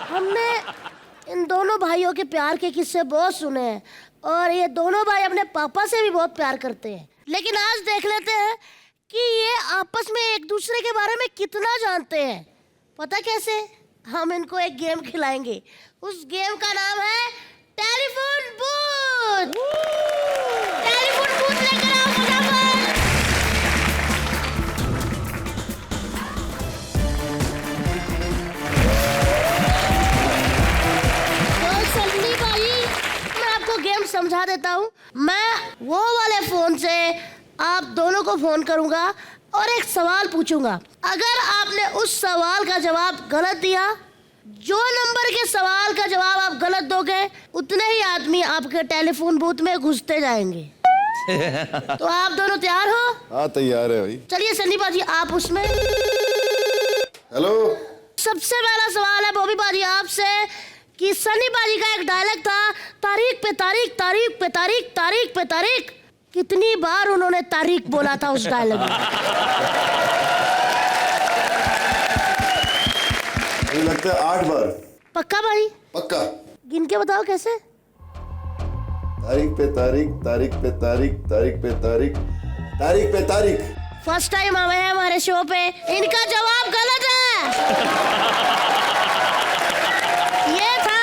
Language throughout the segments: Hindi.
हमने इन दोनों भाइयों के प्यार के किस्से बहुत सुने हैं और ये दोनों भाई अपने पापा से भी बहुत प्यार करते हैं। लेकिन आज देख लेते हैं कि ये आपस में एक दूसरे के बारे में कितना जानते हैं। पता कैसे? हम इनको एक गेम खिलाएंगे। उस गेम का नाम है टेलीफोन बूथ। टेलीफोन बूथ लेकर आओ फटाफट। तो सन्नी भाई, मैं आपको गेम समझा देता हूँ। मैं वो वाले फोन से आप दोनों को फोन करूंगा और एक सवाल पूछूंगा। अगर आपने उस सवाल का जवाब गलत दिया, जो नंबर के सवाल का जवाब आप गलत दोगे, उतने ही आदमी आपके टेलीफोन बूथ में घुसते जाएंगे। तो आप दोनों तैयार हो? हाँ तैयार है भाई। चलिए सन्नी बाजी, आप उसमें। हेलो। सबसे पहला सवाल है बॉबी बाजी आपसे कि सन्नी बाजी का एक डायलॉग था, तारीख पे तारीख, तारीख पे तारीख, तारीख पे तारीख। कितनी बार उन्होंने तारीख बोला था उस डायलॉग में? मुझे लगता है 8 बार। पक्का भाई? पक्का। गिन के बताओ कैसे? तारीख पे तारीख, तारीख पे तारीख, तारीख पे तारीख, तारीख पे तारीख। फर्स्ट टाइम आए हैं हमारे शो पे, इनका जवाब गलत है। ये था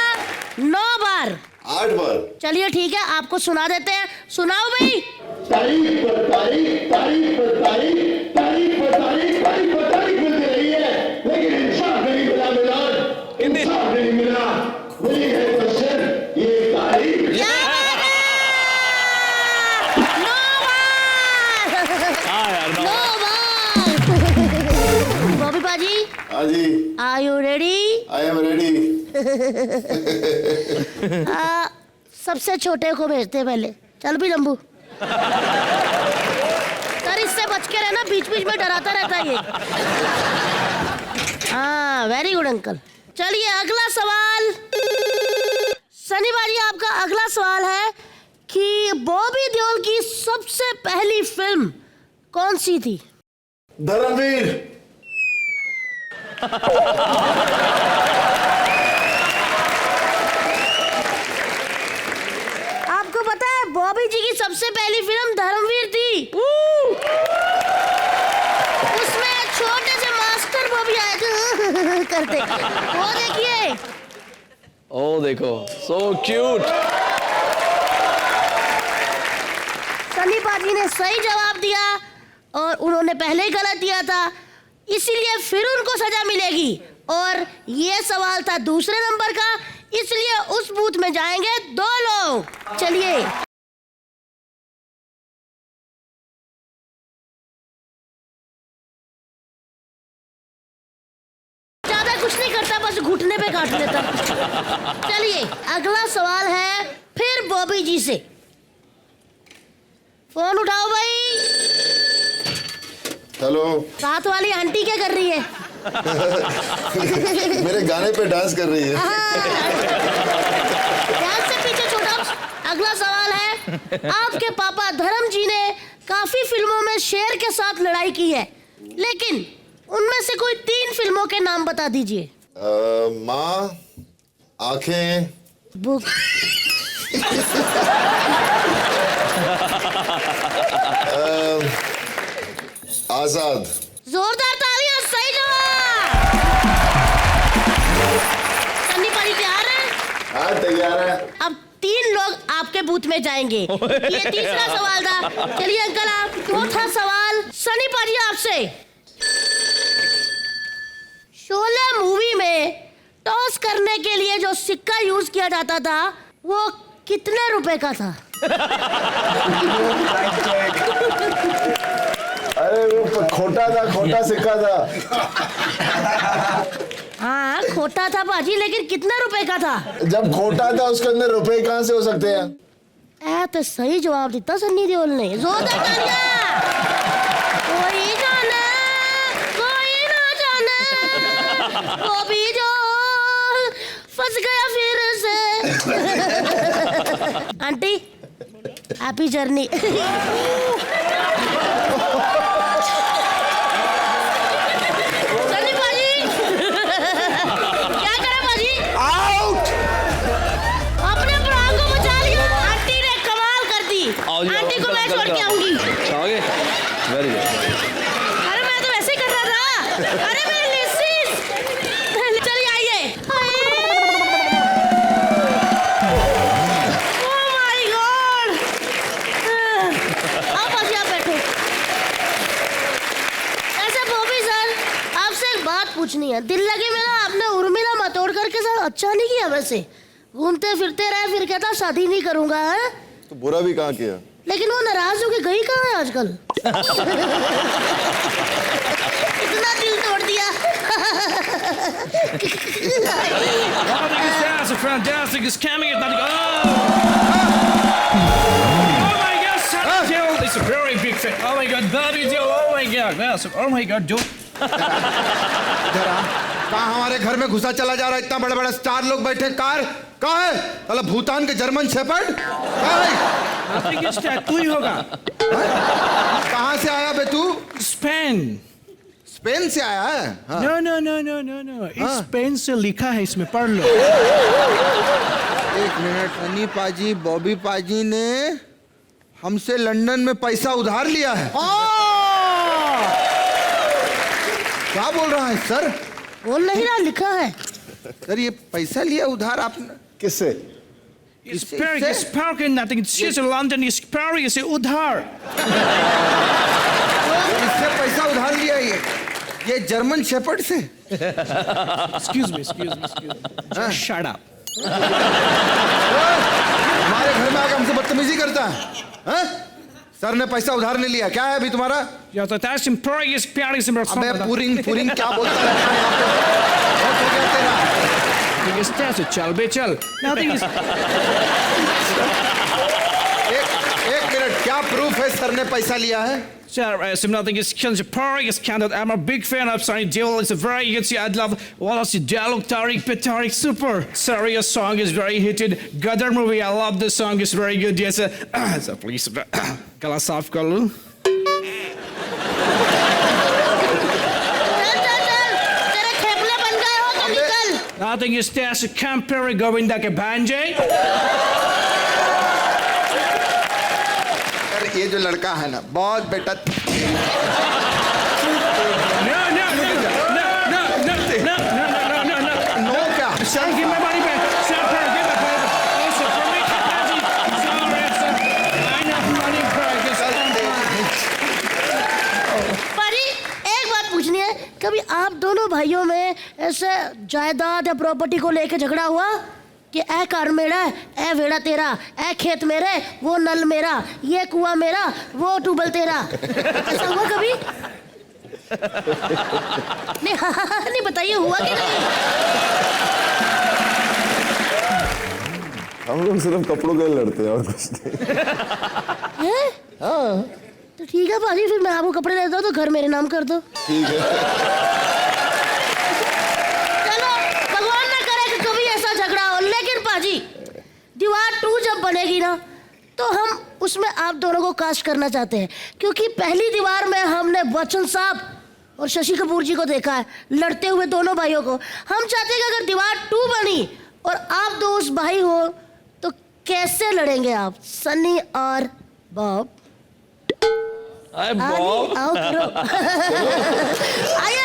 9 बार। 8 बार। चलिए ठीक है, आपको सुना देते हैं। सुनाओ भाई। तारीख पर तारीख, तारीख पर तारीख, तारीख पर तारीख, तारीख पर तारीख मिलती रही है, लेकिन इंसाफ नहीं मिला मिलान, इंसाफ नहीं मिला। वही है क्वेश्चन, ये तारीख। क्या बात है? 9 बार। हाँ यार, 9 बार। बॉबी बाजी, हाँ जी। Are you ready? I am ready. सबसे छोटे को भेजते हैं पहले। चल भी लंबू। सर इससे बच के रहना, बीच बीच में डराता रहता है ये। हाँ वेरी गुड अंकल। चलिए अगला सवाल। सनी बाजी, आपका अगला सवाल है कि बॉबी देओल की सबसे पहली फिल्म कौन सी थी? धर्मवीर। आपको पता है बॉबी जी की सबसे पहली फिल्म धर्मवीर थी। उसमें छोटे से मास्टर बॉबी आए थे करते। वो देखिए। ओ देखो, सो क्यूट। सनी बाजी ने सही जवाब दिया और उन्होंने पहले ही गलत दिया था, इसीलिए फिर उनको सजा मिलेगी। और ये सवाल था दूसरे नंबर का, इसलिए उस बूथ में जाएंगे 2 लोग। चलिए ज्यादा कुछ नहीं करता, बस घुटने पे काट लेता। चलिए अगला सवाल है फिर बॉबी जी से। फोन उठाओ भाई। हेलो। साथ वाली आंटी क्या कर रही है? मेरे गाने पे डांस कर रही है। ध्यान से पीछे छोटा। अगला सवाल है, आपके पापा धर्म जी ने काफी फिल्मों में शेर के साथ लड़ाई की है, लेकिन उनमें से कोई 3 फिल्मों के नाम बता दीजिए। माँ, आंखें, बुक। आजाद। जोरदार तालियां, सही जवाब। सन्नी पाजी तैयार है? हाँ तैयार है। अब 3 लोग आपके बूथ में जाएंगे। ये तीसरा सवाल था। चलिए अंकल, आप चौथा सवाल सनी पाजी आपसे। शोले मूवी में टॉस करने के लिए जो सिक्का यूज किया जाता था, वो कितने रुपए का था? अरे वो खोटा था, खोटा सिक्का था। हाँ खोटा था बाजी, लेकिन कितने रुपए का था? जब खोटा था उसके अंदर रुपए कहाँ से हो सकते हैं? तो सही जवाब दिया सन्नी देओल ने। जोरदार तालियां। कोई जाने, कोई ना जाने, बॉबी देओल फंस गया फिर से। Aunty happy journey. सनी बाजी आओ जी, आंटी को अंकल, मैं अंकल, छोड़ के अंकल। आऊंगी। आओगे? Very good. अरे मैं तो वैसे ही कर रहा था। अरे मेरे लिसिस, चलिए आइए। ओह माय गॉड। आप आइए, आप बैठो। ऐसे बॉबी सर, आपसे एक बात पूछनी है। दिल लगे मेरा, आपने उर्मिला मातोंडकर के साथ अच्छा नहीं किया वैसे। घूमते फिरते रहे, फिर कहता शादी नहीं करूंगा है? तो बुरा भी कहाँ किया? लेकिन वो नाराज होके गई कहाँ है आजकल? इतना दिल तोड़ दिया। Oh, these guys are fantastic. It's coming at nothing. Oh! Oh my God, Sunny Deol is a very big fan. Oh my God, Bobby Deol. Oh my God, yes. Oh my God, dude. जरा कहाँ हमारे घर में घुसा चला जा रहा है? इतना बड़े बड़े स्टार लोग बैठे, कार कहाँ है? साला भूटान के जर्मन शेपर्ड कहाँ है? I think it's that तू ही होगा. कहाँ से आया बे तू? Spain. स्पेन से आया है? हाँ। No, no, no, no, no, no. इस Spain से लिखा है, इसमें पढ़ लो. एक मिनट, सनी पाजी, बॉबी पाजी ने हमसे लंदन में पैसा उधार लिया है। क्या बोल रहा है सर? बोल नहीं रहा, लिखा है। सर ये पैसा लिया उधार आपने? किससे? Spain, Spain, nothing. It's just London. It's Paris. It's उधार. इससे पैसा उधार लिया ये जर्मन शेपर्ड से? Excuse me. Just shut up. हमारे घर में आकर हमसे बदतमीजी करता है? हाँ? सर ने पैसा उधार नहीं लिया, क्या है अभी तुम्हारा? Ja, dat is in Paris, Paris in अबे Barcelona. पुरिंग क्या बोलता रहता है यहाँ पे? बहुत हो गया तेरा। Nothing is that. Chal, be chal. Nothing is. एक मिनट, क्या प्रूफ है सर ने पैसा लिया है? Sir, nothing is Paris candidate. I'm a big fan of Sunny Deol. It's a very, you can see, I love Wallace Dialog, Tariq Petarik, super. Sorry, your song is very hitted. Gadar movie, I love the song. It's very good. Yes, so please, Kala Saaf Kalu. तेरे खेपले बन गए हो तो निकल। Nothing is there. So compare Govinda ke Banje. ये जो लड़का है ना, बहुत बेटा। No, क्या? Sir, give my money back. Sir, give my money back. Oh, sir, for me, sorry, sir. I know money back. पाजी, एक बात पूछनी है। कभी आप दोनों भाइयों में ऐसे जायदाद या प्रॉपर्टी को लेके झगड़ा हुआ कि ए कार मेरा है, ए वेड़ा तेरा, ए खेत मेरे, वो नल मेरा, ये कुआं मेरा, वो ट्यूबवेल तेरा? ऐसा हुआ कभी? नहीं, नहीं बताइए, हुआ कि नहीं? हम लोग सिर्फ कपड़ों के लिए लड़ते हैं और कुछ नहीं। हैं? हाँ तो ठीक है पाजी, फिर मैं आपको कपड़े देता हूँ तो घर मेरे नाम कर दो। ठीक है। चलो, भगवान ना करे कि कभी ऐसा झगड़ा हो। लेकिन पाजी, दीवार 2 जब बनेगी ना, तो हम उसमें आप दोनों को कास्ट करना चाहते हैं, क्योंकि पहली दीवार में हमने बच्चन साहब और शशि कपूर जी को देखा है लड़ते हुए, दोनों भाइयों को। हम चाहते हैं कि अगर दीवार 2 बनी और आप दो उस भाई हो, तो कैसे लड़ेंगे आप, सनी और बॉब? Hi, Bob. आओ करो। आइए।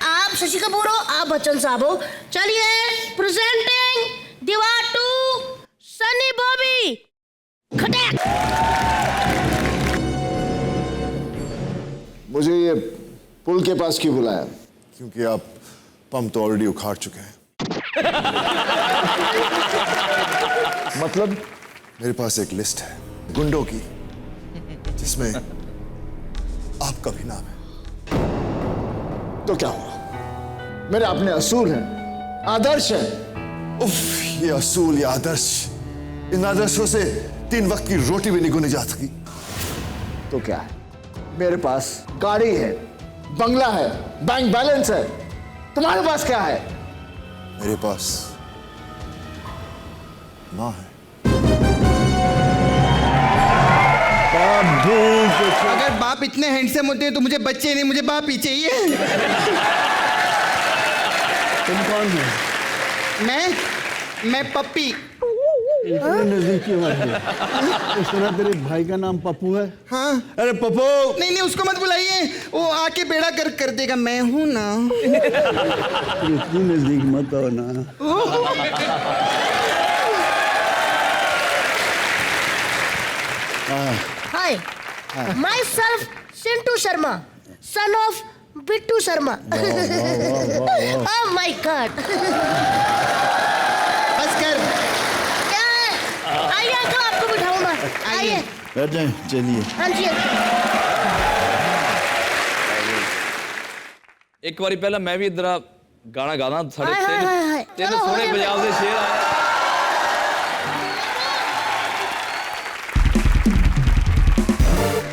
आप शशि कपूर हो, आप बच्चन साहब हो। चलिए, प्रेजेंटिंग दीवार 2, सनी बॉबी खटैक। मुझे ये पुल के पास क्यों बुलाया? क्योंकि आप पंप तो ऑलरेडी उखाड़ चुके हैं। मतलब मेरे पास एक लिस्ट है गुंडों की, जिसमें आपका भी नाम है। तो क्या हुआ? मेरे अपने असूल हैं, आदर्श हैं। उफ, ये असूल, ये आदर्श, इन आदर्शों से 3 वक्त की रोटी भी नहीं गुनी जा सकी। तो क्या है? मेरे पास गाड़ी है, बंगला है, बैंक बैलेंस है। तुम्हारे पास क्या है? मेरे पास माँ है। अगर बाप इतने हैंडसम होते हैं तो मुझे बच्चे नहीं, मुझे बाप ही चाहिए। तुम कौन हो? मैं पप्पी। इतने नजदीक क्यों आ गए? तो सुना तेरे भाई का नाम पप्पू है? हाँ। अरे पप्पू। नहीं उसको मत बुलाइए, वो आके बेड़ा गर्क कर देगा। मैं हूं ना। इतनी नजदीक मत आओ ना। Hi, myself Chintu Sharma, son of Bittu Sharma. Oh my god. बस कर। क्या है? आइए अंकल, आपको बिठाऊंगा। आइए। बैठ जाए, चलिए। हाँ जी। एक बारी पहले मैं भी इधर गाना गाना साढ़े हाय, हाय, हाय, हाय। तीन चलो, हो सोने गया पंजाब के शेर आए।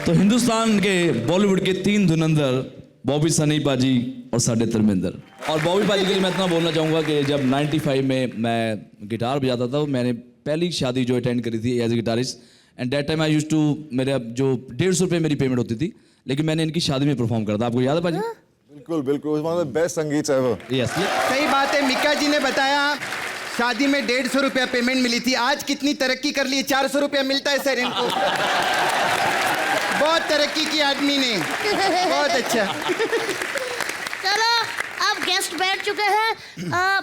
तो हिंदुस्तान के बॉलीवुड के 3 धुरंधर बॉबी सनी पाजी और साडे धर्मेंद्र। और बॉबी पाजी के लिए मैं इतना बोलना चाहूँगा कि जब 95 में मैं गिटार बजाता था, मैंने पहली शादी जो अटेंड करी थी as a guitarist, and that time I used to, मेरा जो 150 रुपये मेरी पेमेंट होती थी, लेकिन मैंने इनकी शादी में परफॉर्म करा था। आपको याद है पाजी? बिल्कुल बिल्कुल, वन ऑफ द बेस्ट संगीत एवर। यस। सही बात है, मिक्का जी ने बताया शादी में 150 रुपया पेमेंट मिली थी। आज कितनी तरक्की कर ली, 400 रुपया मिलता है सर इनको। बहुत तरक्की की आदमी ने, बहुत अच्छा। चलो, अब गेस्ट बैठ चुके हैं।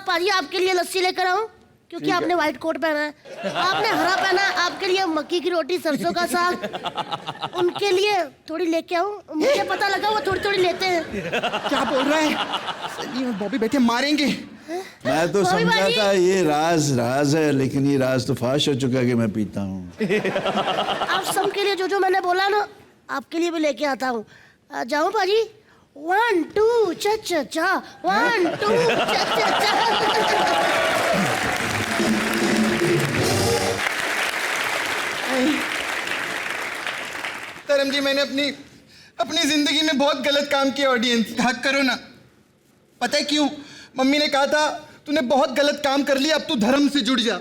पाजी आपके लिए लस्सी लेकर आऊं, क्योंकि आपने व्हाइट कोट पहना है, आपने हरा पहना है। आपके लिए मक्की की रोटी, सरसों का साग, उनके लिए थोड़ी लेके आऊं। मुझे पता लगा वो थोड़ी थोड़ी लेते हैं। क्या बोल रहा है? सही में बॉबी बैठे मारेंगे। मैं तो बॉबी समझा भाई। था ये राज है, लेकिन ये राज तो फाश हो चुका कि मैं पीता हूँ। आप सबके लिए जो मैंने बोला ना, आपके लिए भी लेके आता हूँ। जाऊं पाजी? 1 2 चा चा चा, 1 2 चा चा चा। धर्म जी, मैंने अपनी जिंदगी में बहुत गलत काम किया। ऑडियंस हक करो ना। पता है क्यों? मम्मी ने कहा था तूने बहुत गलत काम कर लिया, अब तू धर्म से जुड़ जा।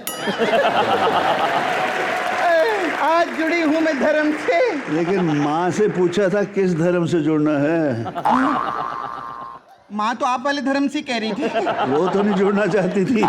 आज जुड़ी हूं मैं धर्म से। लेकिन माँ से पूछा था किस धर्म से जुड़ना है? माँ तो आप वाले धर्म से कह रही थी। वो तो नहीं जुड़ना चाहती थी।